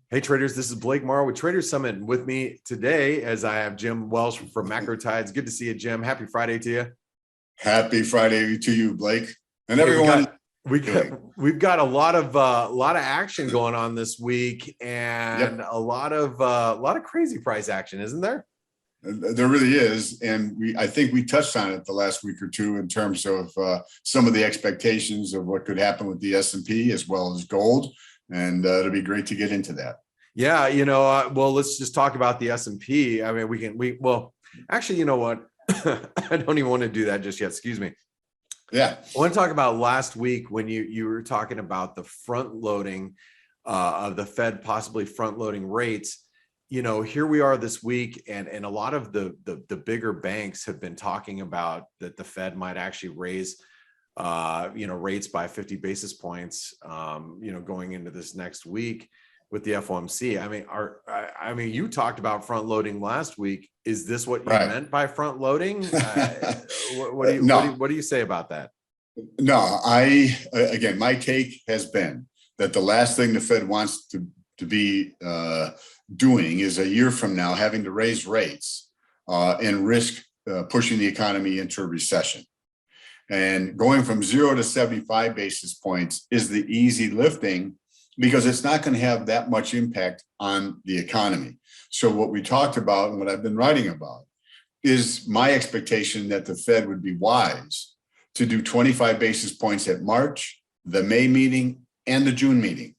Hey traders, this is Blake Morrow with Traders Summit. And with me today, as I have Jim Welsh from Macro Tides. Good to see you, Jim. Happy Friday to you. Happy Friday to you, Blake, and Hey, everyone. we've got a lot of action going on this week, and Yep, a lot of crazy price action, isn't there? there really is, and I think we touched on it the last week or two in terms of some of the expectations of what could happen with the S&P as well as gold, and it'll be great to get into that. Yeah, well, let's just talk about the S&P. I mean, well, actually, you know what? I don't even want to do that just yet. Excuse me. Yeah. I want to talk about last week when you were talking about the front loading of the Fed possibly front loading rates. Here we are this week, and a lot of the bigger banks have been talking about that the Fed might actually raise rates by 50 basis points going into this next week with the FOMC. I mean, you talked about front loading last week. Is this what you meant by front loading? What do you say about that? No, again, my take has been that the last thing the Fed wants to be doing is a year from now having to raise rates and risk pushing the economy into a recession. And going from 0 to 75 basis points is the easy lifting because it's not going to have that much impact on the economy. So what we talked about and what I've been writing about is my expectation that the Fed would be wise to do 25 basis points at March, the May meeting, and the June meeting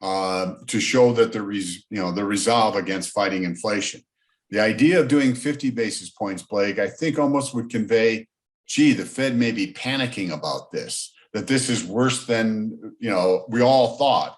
to show that the resolve against fighting inflation. The idea of doing 50 basis points, Blake, I think almost would convey, gee, the Fed may be panicking about this, that this is worse than we all thought.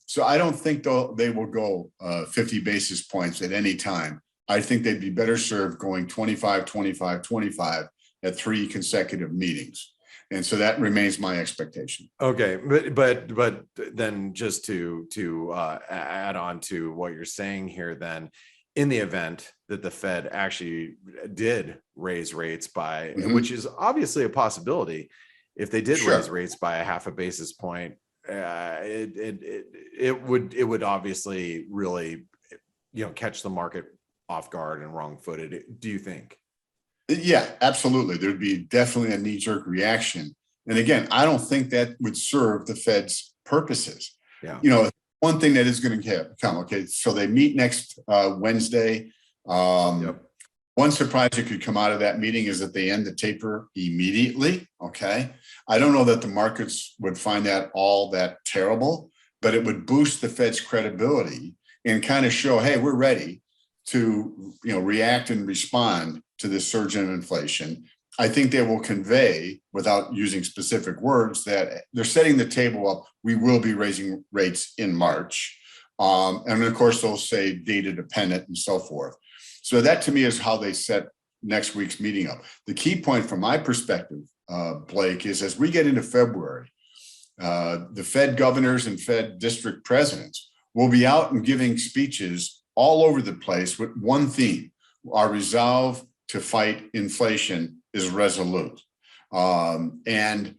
So I don't think they will go 50 basis points at any time. I think they'd be better served going 25, 25, 25 at 3 consecutive meetings. And so that remains my expectation. Okay, but then just to add on to what you're saying here, then in the event that the Fed actually did raise rates by, which is obviously a possibility, if they did raise rates by a half a basis point, it would obviously really catch the market off guard and wrong-footed. Do you think? Yeah, absolutely. There'd be definitely a knee-jerk reaction. And again, I don't think that would serve the Fed's purposes. Yeah. One thing that is going to come, okay, so they meet next Wednesday. One surprise that could come out of that meeting is that they end the taper immediately, okay? I don't know that the markets would find that all that terrible, but it would boost the Fed's credibility and kind of show, hey, we're ready to react and respond to this surge in inflation. I think they will convey, without using specific words, that they're setting the table up. We will be raising rates in March. And of course, they'll say data dependent and so forth. So that to me is how they set next week's meeting up. The key point from my perspective, Blake, is as we get into February, the Fed governors and Fed district presidents will be out and giving speeches all over the place with one theme: our resolve to fight inflation is resolute. And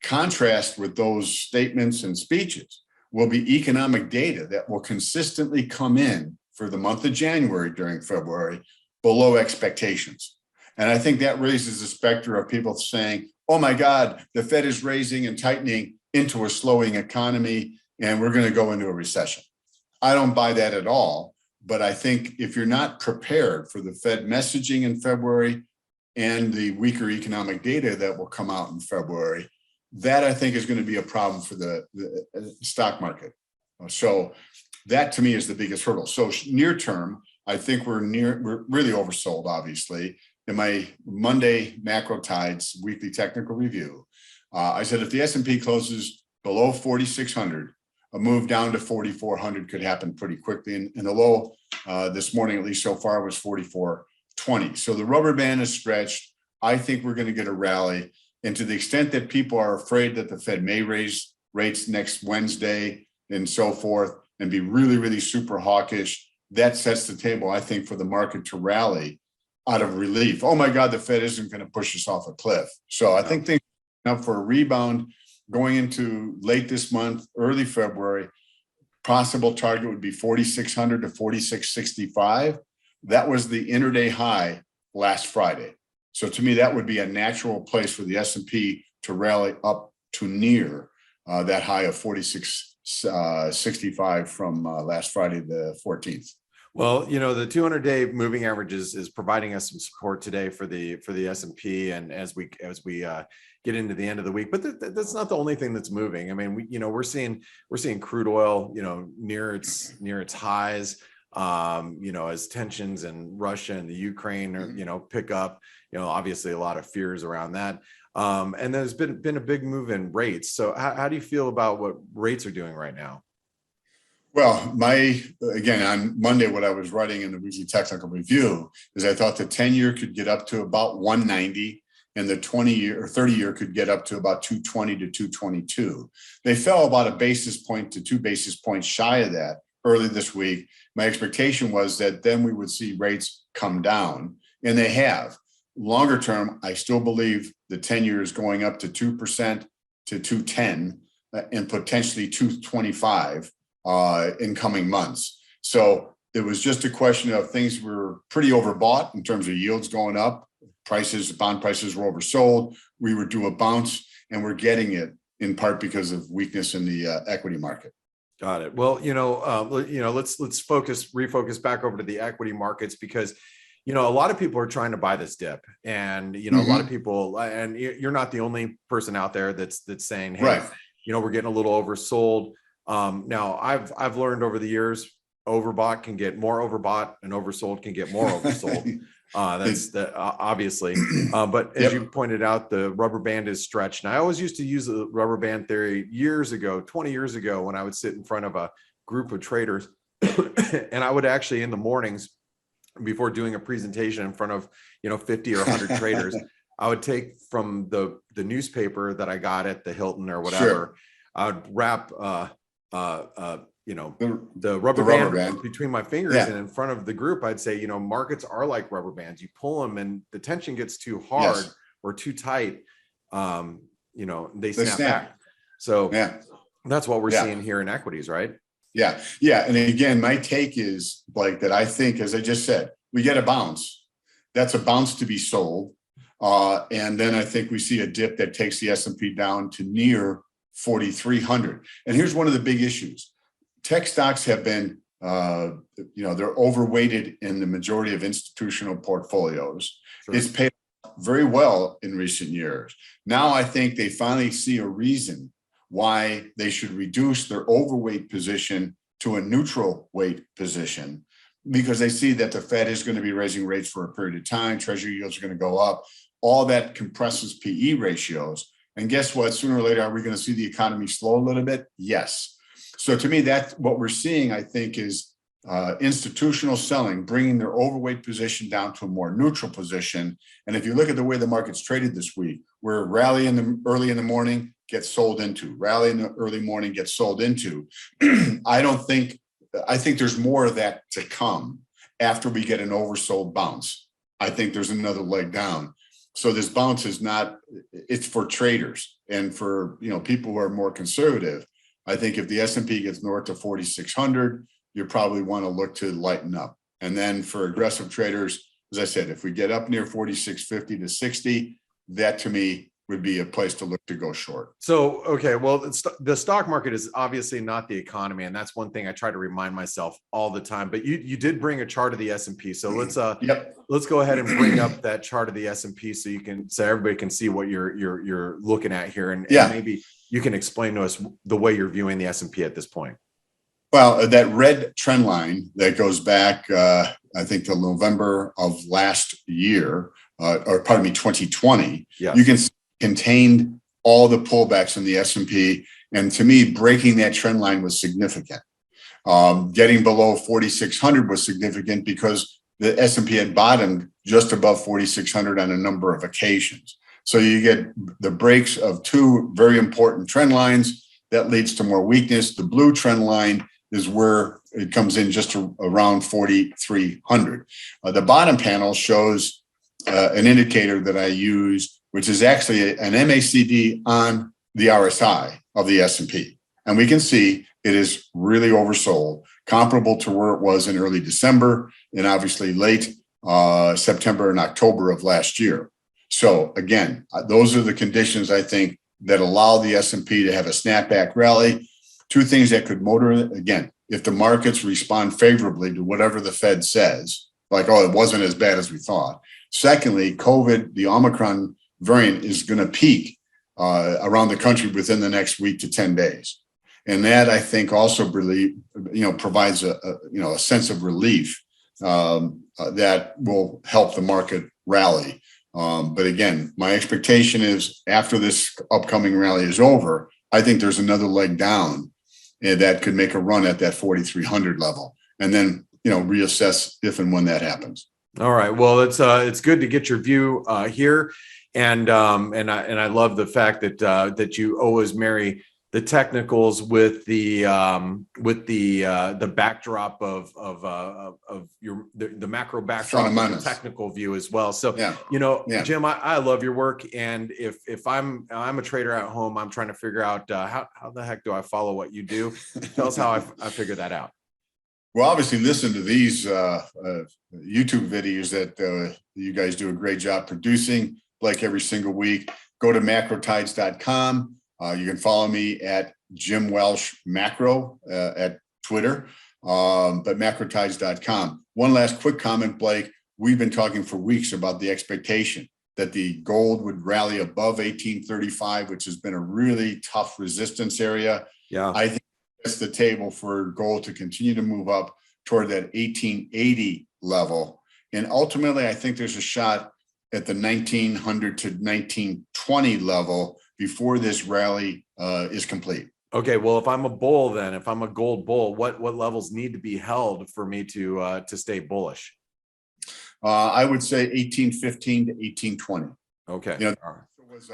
contrast with those statements and speeches will be economic data that will consistently come in for the month of January during February below expectations. And I think that raises the specter of people saying, oh my God, the Fed is raising and tightening into a slowing economy and we're going to go into a recession. I don't buy that at all. But I think if you're not prepared for the Fed messaging in February and the weaker economic data that will come out in February, that I think is going to be a problem for the stock market. So that to me is the biggest hurdle. So near term, I think we're really oversold, obviously. In my Monday Macro Tides weekly technical review, I said if the S&P closes below 4,600, a move down to 4,400 could happen pretty quickly. And the low this morning, at least so far, was 4,420. So the rubber band is stretched. I think we're going to get a rally. And to the extent that people are afraid that the Fed may raise rates next Wednesday and so forth and be really, really super hawkish, that sets the table, I think, for the market to rally out of relief. Oh my God, the Fed isn't going to push us off a cliff. So I think things are up for a rebound going into late this month, early February, possible target would be 4,600 to 4,665. That was the intraday high last Friday. So to me, that would be a natural place for the S&P to rally up to near that high of 4,665 from last Friday, the 14th. Well, the 200-day moving average is providing us some support today for the S&P, and as we get into the end of the week. But that's not the only thing that's moving. I mean, we're seeing crude oil, near its highs. As tensions in Russia and the Ukraine are, pick up. Obviously a lot of fears around that. And there's been a big move in rates. So how do you feel about what rates are doing right now? Well, again, on Monday, what I was writing in the weekly technical review is I thought the 10-year could get up to about 190 and the 20-year or 30-year could get up to about 220 to 222. They fell about a basis point to 2 basis points shy of that early this week. My expectation was that then we would see rates come down, and they have. Longer term, I still believe the 10-year is going up to 2% to 210 and potentially 225 in coming months. So it was just a question of things were pretty overbought in terms of yields going up. Bond prices were oversold. We were due a bounce, and we're getting it in part because of weakness in the equity market. Got it. Well, let's refocus back over to the equity markets, because a lot of people are trying to buy this dip, and a lot of people, and you're not the only person out there that's saying, hey, right, we're getting a little oversold. Now I've learned over the years, overbought can get more overbought and oversold can get more oversold. That's obviously, but as you pointed out, the rubber band is stretched. And I always used to use the rubber band theory 20 years ago, when I would sit in front of a group of traders and I would actually, in the mornings before doing a presentation in front of 50 or 100 traders, I would take from the newspaper that I got at the Hilton or whatever. Sure. I would wrap the rubber band between my fingers, and in front of the group, I'd say, markets are like rubber bands. You pull them and the tension gets too hard or too tight, they snap back. So that's what we're seeing here in equities, right? Yeah. And again, my take is, Blake, that I think, as I just said, we get a bounce. That's a bounce to be sold. And then I think we see a dip that takes the S&P down to near 4,300. And here's one of the big issues. Tech stocks have been, they're overweighted in the majority of institutional portfolios. Sure. It's paid very well in recent years. Now I think they finally see a reason why they should reduce their overweight position to a neutral weight position, because they see that the Fed is going to be raising rates for a period of time. Treasury yields are going to go up. All that compresses PE ratios. And guess what? Sooner or later, are we going to see the economy slow a little bit? Yes. So to me, that's what we're seeing, I think, is institutional selling, bringing their overweight position down to a more neutral position. And if you look at the way the market's traded this week, where rally early in the morning gets sold into, rally in the early morning gets sold into, I think there's more of that to come after we get an oversold bounce. I think there's another leg down. So this bounce is it's for traders and for people who are more conservative. I think if the S&P gets north of 4,600, you probably want to look to lighten up. And then for aggressive traders, as I said, if we get up near 4,650 to 60, that to me would be a place to look to go short. So, okay, well, the stock market is obviously not the economy, and that's one thing I try to remind myself all the time. But you did bring a chart of the S&P, so let's go ahead and bring up that chart of the S&P so everybody can see what you're looking at here, and maybe you can explain to us the way you're viewing the S&P at this point. Well, that red trend line that goes back, I think, to November of last year, 2020. You can see contained all the pullbacks in the S&P. And to me, breaking that trend line was significant. Getting below 4,600 was significant because the S&P had bottomed just above 4,600 on a number of occasions. So you get the breaks of two very important trend lines that leads to more weakness. The blue trend line is where it comes in just around 4,300. The bottom panel shows an indicator that I use, which is actually an MACD on the RSI of the S&P. And we can see it is really oversold, comparable to where it was in early December and obviously late September and October of last year. So again, those are the conditions I think that allow the S&P to have a snapback rally. Two things that could motor it. Again, if the markets respond favorably to whatever the Fed says, like, oh, it wasn't as bad as we thought. Secondly, COVID, the Omicron variant is going to peak around the country within the next week to 10 days. And that, I think, also provides a sense of relief that will help the market rally. But again, my expectation is after this upcoming rally is over, I think there's another leg down that could make a run at that 4,300 level, and then reassess if and when that happens. All right. Well, it's good to get your view here, and I love the fact that you always marry the technicals with the backdrop of the macro backdrop, the technical view as well. So Jim, I love your work, and if I'm a trader at home, I'm trying to figure out how the heck do I follow what you do? Tell us how I figure that out. Well, obviously, listen to these YouTube videos that you guys do a great job producing, like every single week. Go to macrotides.com. You can follow me at Jim Welsh Macro at Twitter, but macrotides.com. One last quick comment, Blake. We've been talking for weeks about the expectation that the gold would rally above 1835, which has been a really tough resistance area. Yeah, I think that's the table for gold to continue to move up toward that 1880 level. And ultimately, I think there's a shot at the 1900 to 1920 level before this rally is complete. Okay, well, if I'm a bull, then if I'm a gold bull, what levels need to be held for me to stay bullish? I would say 1815 to 1820. Okay. It was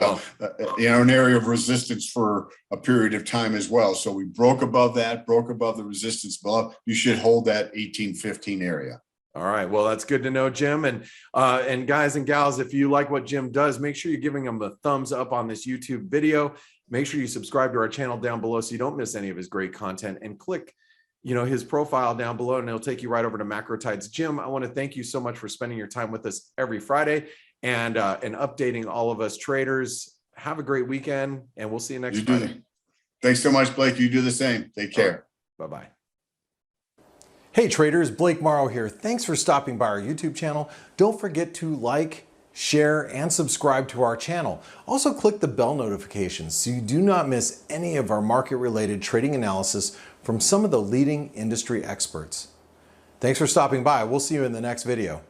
an area of resistance for a period of time as well. So we broke above the resistance below. You should hold that 1815 area. All right. Well, that's good to know, Jim. And guys and gals, if you like what Jim does, make sure you're giving him a thumbs up on this YouTube video. Make sure you subscribe to our channel down below so you don't miss any of his great content, and click, his profile down below, and it'll take you right over to Macro Tides. Jim, I want to thank you so much for spending your time with us every Friday and updating all of us traders. Have a great weekend, and we'll see you next Friday. Thanks so much, Blake. You do the same. Take care. Bye-bye. Hey traders, Blake Morrow here. Thanks for stopping by our YouTube channel. Don't forget to like, share, and subscribe to our channel. Also click the bell notifications so you do not miss any of our market-related trading analysis from some of the leading industry experts. Thanks for stopping by. We'll see you in the next video.